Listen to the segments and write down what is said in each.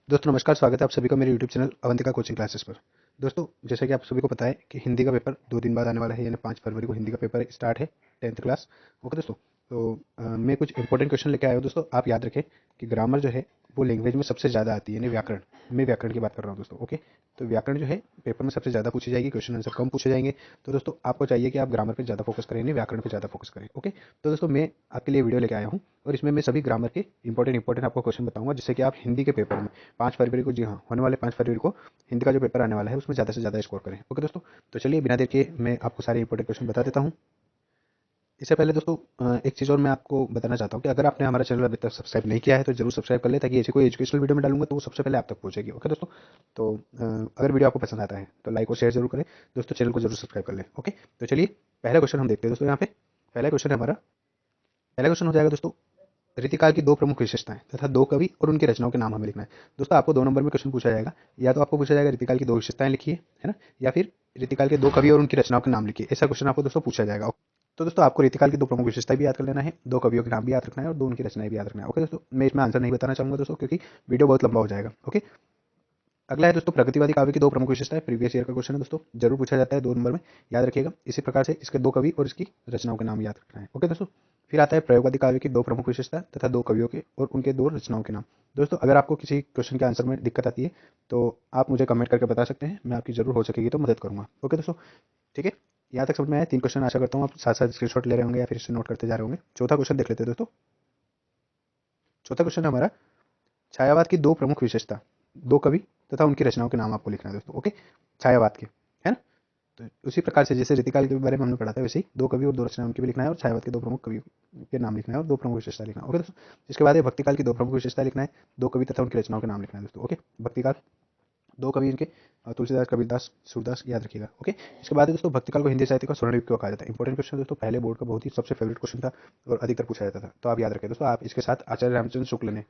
दोस्तों नमस्कार, स्वागत है आप सभी का मेरे YouTube channel Avantika coaching classes पर। दोस्तों जैसा कि आप सभी को पता है कि हिंदी का पेपर 2 दिन बाद आने वाला है, यानी 5 फरवरी को हिंदी का पेपर स्टार्ट है, 10th क्लास। ओके दोस्तों, तो मैं कुछ इंपॉर्टेंट क्वेश्चन लेके आया हूँ। दोस्तों आप याद रखें कि ग्रामर जो है वो लैंग्वेज में सबसे ज़्यादा आती है, यानी व्याकरण। मैं व्याकरण की बात कर रहा हूँ दोस्तों। ओके, तो व्याकरण जो है पेपर में सबसे ज़्यादा पूछी जाएगी, क्वेश्चन आंसर कम पूछे जाएंगे। तो दोस्तों आपको चाहिए कि आप ग्रामर पर ज़्यादा फोकस करें, यानी व्याकरण पर ज़्यादा फोकस करें। ओके, तो दोस्तों मैं आपके लिए वीडियो लेके आया हूँ और इसमें मैं सभी ग्रामर के इंपॉर्टेंट आपको क्वेश्चन बताऊंगा, जिससे कि आप हिंदी के पेपर में 5 फरवरी को, जी हाँ, होने वाले 5 फरवरी को हिंदी का जो पेपर आने वाला है उसमें ज़्यादा से ज़्यादा स्कोर करें। ओके दोस्तों, तो चलिए बिना देर के मैं आपको सारे इंपॉर्टेंट क्वेश्चन बता देता हूँ। इससे पहले दोस्तों एक चीज़ और मैं आपको बताना चाहता हूँ कि अगर आपने हमारा चैनल अभी तक सब्सक्राइब नहीं किया है तो जरूर सब्सक्राइब कर ले, ताकि ऐसी कोई एजुकेशनल वीडियो में डालूंगा तो वो सबसे पहले आप तक पहुंचेगी। ओके दोस्तों, तो अगर वीडियो आपको पसंद आता है तो लाइक और शेयर जरूर करें दोस्तों, चैनल को जरूर सब्सक्राइब कर लें। ओके, तो चलिए पहला क्वेश्चन हम देखते हैं दोस्तों। यहाँ पे पहला क्वेश्चन है हमारा, पहला क्वेश्चन हो जाएगा दोस्तों, रीतिकाल की दो प्रमुख विशेषताएं तथा दो कवि और उनकी रचनाओं के नाम हमें लिखना है। दोस्तों आपको 2 नंबर में क्वेश्चन पूछा जाएगा, या तो आपको पूछा जाएगा रीतिकाल की दो विशेषताएं लिखिए, है ना, या फिर रीतिकाल के दो कवि और उनकी रचनाओं के नाम लिखिए। ऐसा क्वेश्चन आपको दोस्तों पूछा जाएगा। तो दोस्तों आपको रीतिकाल की दो प्रमुख विशेषताएं भी याद कर लेना है, दो कवियों के नाम भी याद रखना है और दो उनकी रचनाएं भी याद रखना है। ओके दोस्तों, मैं इसमें आंसर नहीं बताना चाहूंगा दोस्तों, क्योंकि वीडियो बहुत लंबा हो जाएगा। ओके, अगला है दोस्तों, प्रगतिवादी काव्य की दो प्रमुख विशेषताएं। प्रीवियस ईयर का क्वेश्चन है दोस्तों, जरूर पूछा जाता है 2 नंबर में, याद रखिएगा। इसी प्रकार से इसके दो कवि और इसकी रचनाओं के नाम याद रखना है। ओके दोस्तों, फिर आता है प्रयोगवादी काव्य की दो प्रमुख विशेषता तथा दो कवियों के और उनके दो रचनाओं के नाम। दोस्तों अगर आपको किसी क्वेश्चन के आंसर में दिक्कत आती है तो आप मुझे कमेंट करके बता सकते हैं, मैं आपकी जरूर हो सकेगी तो मदद करूंगा। ओके दोस्तों, ठीक है, यहाँ तक समझ में आया 3 क्वेश्चन। आशा करता हूँ आप साथ साथ स्क्रीनशॉट ले रहे होंगे या फिर इसे नोट करते जा रहे होंगे। चौथा क्वेश्चन देख लेते हैं दोस्तों। चौथा क्वेश्चन है हमारा, छायावाद की दो प्रमुख विशेषता, दो कवि तथा उनकी रचनाओं के नाम आपको लिखना है दोस्तों। ओके, छायावाद के, है ना। तो उसी प्रकार से जैसे रीतिकाल के बारे में हमने पढ़ा था, वैसे ही दो कवि और दो रचना उनकी भी लिखना है, और छायावाद के दो प्रमुख कवि के नाम लिखना है और दो प्रमुख विशेषता लिखना है। ओके दोस्तों, इसके बाद है भक्तिकाल की दो प्रमुख विशेषता लिखना है, दो कवि तथा उनकी रचनाओं के नाम लिखना है दोस्तों। ओके, भक्तिकाल दो कवि इनके तुलसीदास, कबीरदास, सूरदास, याद रखिएगा। ओके, इसके बाद है दोस्तों, भक्तिकाल को हिंदी साहित्य का स्वर्ण युग क्यों कहा जाता है। इंपॉर्टेंट क्वेश्चन दोस्तों, पहले बोर्ड का बहुत ही सबसे फेवरेट क्वेश्चन था और अधिकतर पूछा जाता था, तो आप याद रखें दोस्तों। आप इसके साथ आचार्य रामचंद्र शुक्ल ने,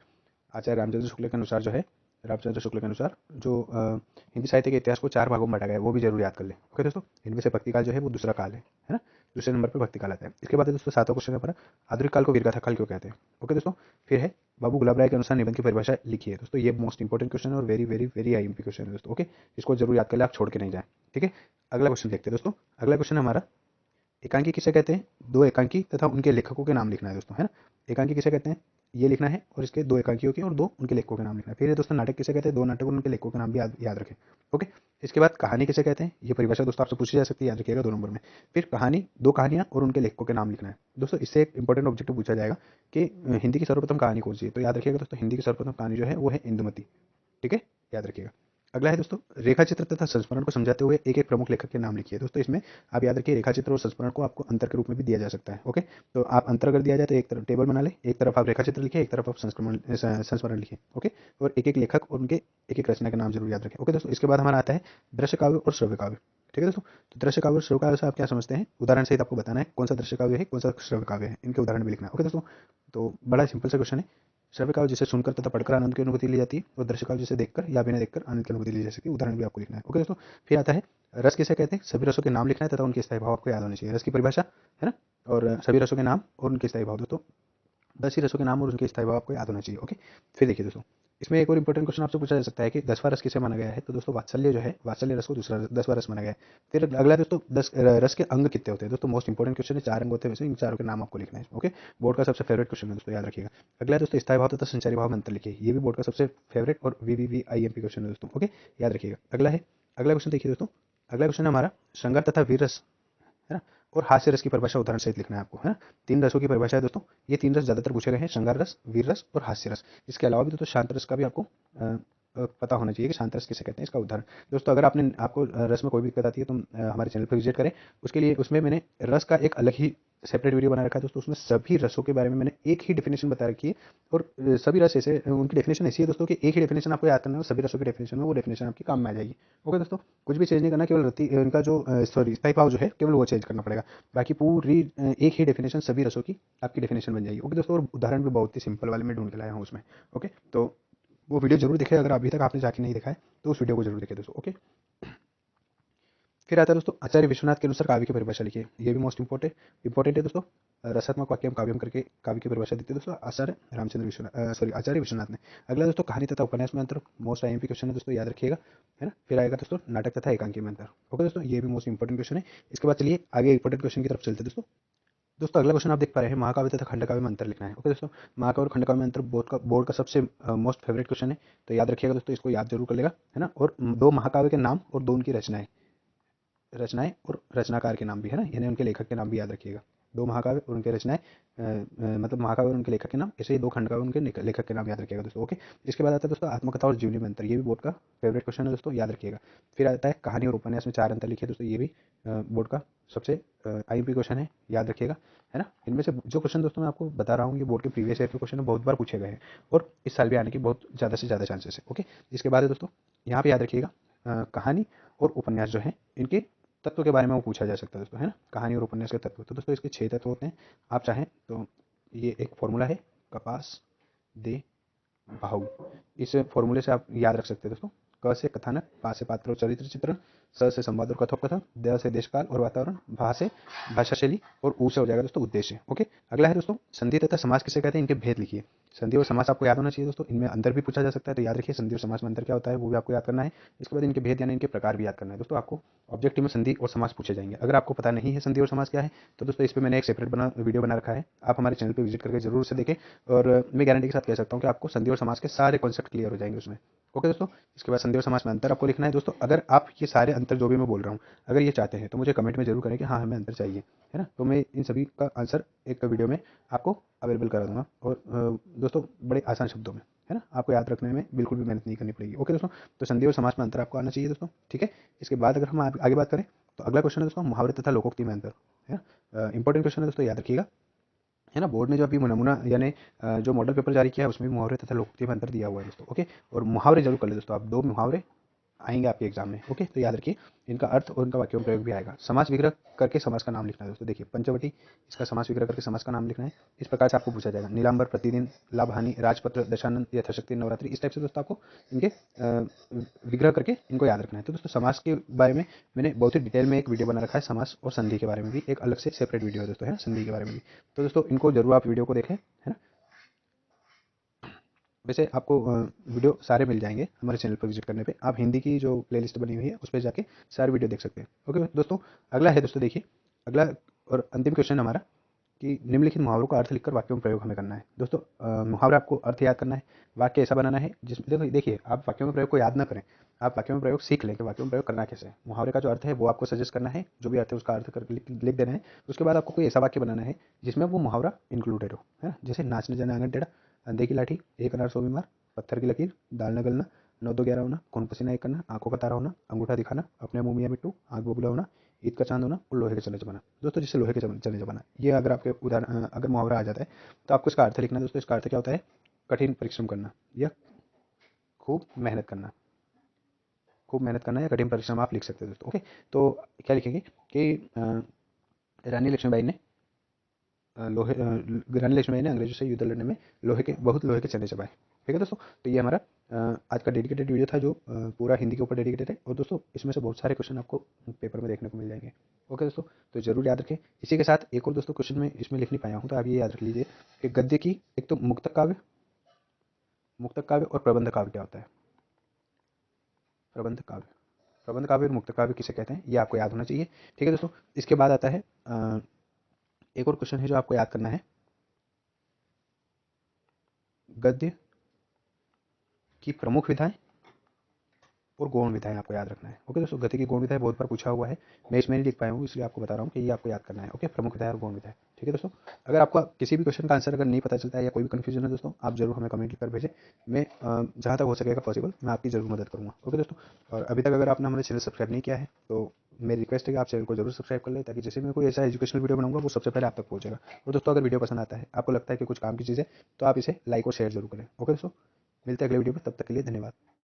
आचार्य रामचंद्र शुक्ल के अनुसार जो है, रामचंद्र शुक्ल के अनुसार जो हिंदी साहित्य के इतिहास को 4 भागों में बांटा गया है, वो भी जरूर याद कर लें। ओके दोस्तों, इनमें से भक्ति काल जो है वो दूसरा काल है ना। दूसरे नंबर पर भक्ति काल आता है। इसके बाद है दोस्तों 7वां क्वेश्चन है हमारा, आधुनिक काल को वीरगाथा काल क्यों कहते हैं। ओके दोस्तों, फिर है बाबू गुलाब राय के अनुसार निबंध की परिभाषा लिखिए। दोस्तों ये मोस्ट इंपॉर्टेंट क्वेश्चन है और very very very IMP question है दोस्तों। ओके, इसको जरूर याद कर ले, आप छोड़ के नहीं जाए। ठीक है, अगला क्वेश्चन देखते हैं दोस्तों। अगला क्वेश्चन हमारा, एकांकी किसे कहते हैं, दो एकांकी तथा उनके लेखकों के नाम लिखना है दोस्तों, है ना। एकांकी किसे कहते हैं ये लिखना है, और इसके दो एकांकियों के और दो उनके लेखकों के नाम लिखना है। फिर ये दोस्तों नाटक किसे कहते हैं, दो नाटक और उनके लेखकों के नाम भी याद रखें। ओके, इसके बाद कहानी किसे कहते हैं, ये परिभाषा दोस्तों आपसे पूछी जा सकती है, याद रखिएगा 2 नंबर में। फिर कहानी, दो कहानियां और उनके लेखकों के नाम लिखना है दोस्तों। इससे एक इंपॉर्टेंट ऑब्जेक्टिव पूछा जाएगा कि हिंदी की सर्वप्रथम कहानी कौन सी है, तो याद रखिएगा दोस्तों, हिंदी की सर्वप्रथम कहानी जो है वो है इंदुमती। ठीक है, याद रखिएगा। अगला है दोस्तों, रेखा चित्र तथा संस्मरण को समझाते हुए एक एक प्रमुख लेखक के नाम लिखिए। दोस्तों इसमें आप याद रखिए, रेखा चित्र और संस्मरण को आपको अंतर के रूप में भी दिया जा सकता है। ओके, तो आप अंतर अगर दिया जाए तो एक तरफ टेबल बना ले, एक तरफ आप रेखा चित्र लिखिए, एक तरफ आप संस्मरण लिखिए। ओके, और एक एक लेखक और उनके एक एक रचना के नाम जरूर याद रखें। ओके दोस्तों, इसके बाद हमारा आता है दृश्य काव्य और श्रव्य काव्य। ठीक है दोस्तों, तो दृश्य काव्य और श्रव्य काव्य से आप क्या समझते हैं, उदाहरण सहित आपको बताना है कौन सा दृश्य काव्य है, कौन सा श्रव्य काव्य है, इनके उदाहरण भी लिखना है। ओके दोस्तों, तो बड़ा सिंपल सा क्वेश्चन है। श्रव्य काव्य जिसे सुनकर तथा पढ़कर आनंद की अनुभूति ली जाती है, और दृश्य काव्य जिसे देखकर या बिना देखकर आनंद की अनुभूति ली जा सकती है। उदाहरण भी आपको लिखना है। ओके दोस्तों, फिर आता है रस किसे कहते हैं, सभी रसों के नाम लिखना है तथा उनके स्थायी भाव आपको याद होने चाहिए। रस की परिभाषा, है ना, और सभी रसों के नाम और उनके स्थायी भाव दोस्तों, 10 ही रसों के नाम और उनके स्थायी भाव आपको याद होना चाहिए। ओके, फिर देखिए दोस्तों, इसमें एक और इंपॉर्टेंट क्वेश्चन आपसे पूछा जा सकता है कि 10वां रस किसे माना गया है, तो दोस्तों वात्सल्य जो है, वात्सल्य रस को दूसरा 10वां रस माना गया है। फिर अगला दोस्तों, 10 रस के अंग कितने होते हैं दोस्तों, मोस्ट इंपॉर्टेंट क्वेश्चन है। 4 अंग होते हैं, वैसे इन चारों के नाम आपको लिखना है। ओके, बोर्ड का सबसे फेवरेट क्वेश्चन है दोस्तों, याद रखिएगा। अगला है दोस्तों, स्थायी भाव तथा संचारी भाव में अंतर लिखिए। ये भी बोर्ड का सबसे फेवरेट और वीवीवीआईएमपी क्वेश्चन है दोस्तों। ओके, याद रखिएगा। अगला क्वेश्चन देखिए दोस्तों। अगला क्वेश्चन है हमारा, श्रृंगार तथा वीर रस, है ना, और हास्य रस की परिभाषा उदाहरण सहित लिखना है आपको, है ना। 3 रसों की परिभाषा है दोस्तों, ये 3 रस ज्यादातर पूछे गए हैं, श्रृंगार रस, वीर रस और हास्य रस। इसके अलावा भी दोस्तों शांत रस का भी आपको पता होना चाहिए कि शांत रस किसे कहते हैं, इसका उदाहरण। दोस्तों अगर आपने आपको रस में कोई भी दिक्कत आती है तो हमारे चैनल पर विजिट करें। उसके लिए उसमें मैंने रस का एक अलग ही सेपरेट वीडियो बना रखा है दोस्तों, उसमें सभी रसों के बारे में मैंने एक ही डेफिनेशन बता रखी है। और सभी रस ऐसे, उनकी डेफिनेशन ऐसी है दोस्तों कि एक ही डेफिनेशन आपको याद करना है, और सभी रसों की डेफिनेशन में वो डेफिनेशन आपके काम में आ जाएगी। ओके दोस्तों, कुछ भी चेंज नहीं करना, केवल रति इनका जो सॉरी स्थायी भाव जो है केवल वो चेंज करना पड़ेगा। बाकी पूरी एक ही डेफिनेशन सभी रसों की आपकी डेफिनेशन बन जाएगी। ओके दोस्तों, और उदाहरण भी बहुत ही सिंपल वाले में ढूंढ के लाया हूँ उसमें। ओके, तो वो वीडियो जरूर देखें, अगर अभी तक आपने जाके नहीं देखा है तो उस वीडियो को जरूर देखें दोस्तों। ओके, फिर आता है दोस्तों आचार्य विश्वनाथ के अनुसार काव्य की परिभाषा लिखिए। ये भी मोस्ट इंपॉर्टेंट है दोस्तों। रसात्मक वाक्यम काव्यम करके काव्य की परिभाषा देते हैं दोस्तों आचार्य विश्वनाथ ने। अगला दोस्तों कहानी तथा उपन्यास में अंतर, मोस्ट आईएमपी क्वेश्चन है दोस्तों, याद रखिएगा, है ना। फिर आएगा दोस्तों नाटक तथा एकांकी में अंतर। ओके दोस्तों, ये भी मोस्ट इंपॉर्टेंट क्वेश्चन है। इसके बाद चलिए आगे इंपॉर्टेंट क्वेश्चन की तरफ चलते हैं दोस्तों। दोस्तों अगला क्वेश्चन आप देख पा रहे हैं, महाकाव्य तथा खंडकाव्य में अंतर लिखना है। ओके दोस्तों, महाकाव्य और खंडकाव्य में अंतर बोर्ड का सबसे मोस्ट फेवरेट क्वेश्चन है, तो याद रखिएगा दोस्तों, इसको याद जरूर कर लेगा, है ना। और दो महाकाव्य के नाम और दो उनकी रचनाएं और रचनाकार के नाम भी, है ना, यानी उनके लेखक के नाम भी याद रखिएगा। दो महाकाव्य और उनके रचनाएं, मतलब महाकाव्य और उनके लेखक के नाम, ऐसे ही दो खंडकाव्य उनके लेखक के नाम याद रखिएगा दोस्तों। ओके, इसके बाद आता है दोस्तों आत्मकथा और जीवनी में अंतर। ये भी बोर्ड का फेवरेट क्वेश्चन है दोस्तों, याद रखिएगा। फिर आता है कहानी और उपन्यास में चार अंतर लिखिए दोस्तों। ये भी बोर्ड का सबसे आईएमपी क्वेश्चन है, याद रखिएगा, है ना। इनमें से जो क्वेश्चन दोस्तों मैं आपको बता रहा हूँ, ये बोर्ड के प्रीवियस ईयर के क्वेश्चन है, बहुत बार पूछे गए हैं और इस साल भी आने की बहुत ज़्यादा से ज़्यादा चांसेस है। ओके, इसके बाद है दोस्तों यहाँ पे याद रखिएगा कहानी और उपन्यास जो है इनके तत्व के बारे में वो पूछा जा सकता है दोस्तों, है ना। कहानी और उपन्यास के तत्व, तो दोस्तों इसके 6 तत्व होते हैं। आप चाहें तो ये एक फॉर्मूला है, कपास दे बाहु, इस फॉर्मूले से आप याद रख सकते हैं दोस्तों। क से कथानक, पा से पात्र और चरित्र चित्रण, स से संवाद और कथोपकथन, द से देश काल और वातावरण, भा से भाषा शैली और ऊ से हो जाएगा दोस्तों उद्देश्य। ओके, अगला है दोस्तों संधि तथा समास किसे कहते हैं, इनके भेद लिखिए। संधि और समास आपको याद होना चाहिए दोस्तों, इनमें अंतर भी पूछा जा सकता है, तो याद रखिए संधि और समास में अंतर क्या होता है वो भी आपको याद करना है। इसके बाद इनके भेद यानी इनके प्रकार भी याद करना है दोस्तों। आपको ऑब्जेक्टिव में संधि और समास पूछे जाएंगे। अगर आपको पता नहीं है संधि और समास क्या है, तो दोस्तों इस पर मैंने एक सेपरेट वीडियो बना रखा है, आप हमारे चैनल पर विजिट करके जरूर से देखें, और मैं गारंटी के साथ कह सकता हूँ कि आपको संधि और समास के सारे कॉन्सेप्ट क्लियर हो जाएंगे उसमें। ओके दोस्तों, इसके बाद संधि और समास में अंतर आपको लिखना है दोस्तों। अगर आप ये सारे अंतर जो भी मैं बोल रहा हूँ अगर ये चाहते हैं तो मुझे कमेंट में जरूर करें कि हाँ हमें अंतर चाहिए, है ना। तो मैं इन सभी का आंसर एक वीडियो में आपको अवेलेबल करा दूंगा, और दोस्तों बड़े आसान शब्दों में, है ना, आपको याद रखने में बिल्कुल भी मेहनत नहीं करनी पड़ेगी। ओके दोस्तों, तो संधि और समास में अंतर आपको आना चाहिए दोस्तों, ठीक है। इसके बाद अगर हम आगे बात करें तो अगला क्वेश्चन है दोस्तों मुहावरे तथा लोकोक्ति में अंतर, है ना। इंपॉर्टेंट क्वेश्चन है दोस्तों, याद रखिएगा, है ना। बोर्ड ने जो अभी नमूना यानी जो मॉडल पेपर जारी किया है उसमें भी मुहावरे तथा लोकोक्ति में अंतर दिया हुआ है दोस्तों। ओके, और मुहावरे जरूर कर ले दोस्तों आप, दो मुहावरे आएंगे आपके एग्जाम में। ओके, तो याद रखिए इनका अर्थ और इनका वाक्यों प्रयोग भी आएगा। समास विग्रह करके समास का नाम लिखना है दोस्तों। देखिए पंचवटी, इसका समास विग्रह करके समास का नाम लिखना है। इस प्रकार से आपको पूछा जाएगा, नीलांबर, प्रतिदिन, लाभ हानि, राजपत्र, दशानंद, यथाशक्ति, नवरात्रि, इस टाइप से दोस्तों आपको इनके विग्रह करके इनको याद रखना है। तो दोस्तों समास के बारे में मैंने बहुत ही डिटेल में एक वीडियो बना रखा है, समास और संधि के बारे में भी एक अलग से सेपरेट वीडियो है दोस्तों, है ना, संधि के बारे में भी। तो दोस्तों इनको जरूर आप वीडियो को देखें, है ना। वैसे आपको वीडियो सारे मिल जाएंगे हमारे चैनल पर विजिट करने पे। आप हिंदी की जो प्लेलिस्ट बनी हुई है उस पर जाके सारे वीडियो देख सकते हैं। ओके दोस्तों, अगला है दोस्तों, देखिए अगला और अंतिम क्वेश्चन हमारा कि निम्नलिखित मुहावरों का अर्थ लिखकर वाक्यों में प्रयोग हमें करना है। दोस्तों मुहावरा आपको अर्थ याद करना है, वाक्य ऐसा बनाना है जिसमें देखिए आप वाक्यों में प्रयोग को याद ना करें, आप वाक्यों में प्रयोग सीख लें कि वाक्यों में प्रयोग करना कैसे है। मुहावरे का जो अर्थ है वो आपको सजेस्ट करना है, जो भी अर्थ है उसका अर्थ करके लिख देना है। उसके बाद आपको कोई ऐसा वाक्य बनाना है जिसमें वो मुहावरा इंक्लूडेड हो, है ना। जैसे नाचने जाने आंगन टेढ़ा, अंधे की लाठी, एक अनार 100 बीमार, पत्थर की लकीर, दाल न गलना, 9 2 11 होना, खून पसीना एक करना, आंखों का तारा होना, अंगूठा दिखाना, अपने मुंह मियां बिट्टू, आंख बबूला होना, ईद का चांद होना और लोहे के चने जमाना। दोस्तों जिससे लोहे के चने जमाना, ये अगर आपके उदाहरण अगर मुहावरा आ जाता है तो आपको इसका अर्थ लिखना है दोस्तों। इसका अर्थ क्या होता है, कठिन परिश्रम करना या खूब मेहनत करना, खूब मेहनत करना या कठिन परिश्रम आप लिख सकते हैं दोस्तों। ओके, तो क्या लिखेंगे कि रानी लक्ष्मीबाई ने रानी लक्ष्मीबाई ने अंग्रेजों से युद्ध लड़ने में बहुत लोहे के चने चबाए। ठीक है दोस्तों, तो ये हमारा आज का डेडिकेटेड वीडियो था जो पूरा हिंदी के ऊपर डेडिकेटेड है। और दोस्तों इसमें से बहुत सारे क्वेश्चन आपको पेपर में देखने को मिल जाएंगे। ओके दोस्तों, तो जरूर याद रखें। इसी के साथ एक और दोस्तों क्वेश्चन में इसमें लिख नहीं पाया हूँ, तो आप ये याद रख लीजिए कि गद्य की एक तो मुक्तक काव्य और प्रबंध काव्य क्या होता है। प्रबंध काव्य और मुक्त काव्य किसे कहते हैं ये आपको याद होना चाहिए। ठीक है दोस्तों, इसके बाद आता है एक और क्वेश्चन है जो आपको याद करना है, गद्य की प्रमुख विधाएं और गौण विधाएं आपको याद रखना है। ओके दोस्तों, गति की गौण विधाएं बहुत बार पूछा हुआ है, मैं इसमें नहीं लिख पाया हूँ इसलिए आपको बता रहा हूँ कि ये आपको याद करना है। ओके, प्रमुख विधाएं और गौण विधाएं। ठीक है दोस्तों, अगर आपका किसी भी क्वेश्चन का आंसर अगर नहीं पता चलता है या कोई भी कंफ्यूजन है दोस्तों, आप जरूर हमें कमेंट कर भेजें। मैं जहाँ तक हो सकेगा पॉसिबल मैं आपकी जरूर मदद करूँगा। ओके दोस्तों, और अभी तक अगर आपने हमारे चैनल सब्सक्राइब नहीं किया है तो मेरी रिक्वेस्ट है कि आप चैनल को जरूर सब्सक्राइब कर लें, ताकि जैसे मैं कोई ऐसा एजुकेशनल वीडियो बनाऊंगा वो सबसे पहले आप तक पहुंचेगा। और दोस्तों अगर वीडियो पसंद आता है, आपको लगता है कि कुछ काम की चीज़ है, तो आप इसे लाइक और शेयर जरूर करें। ओके दोस्तों, मिलते हैं अगले वीडियो में, तब तक के लिए धन्यवाद।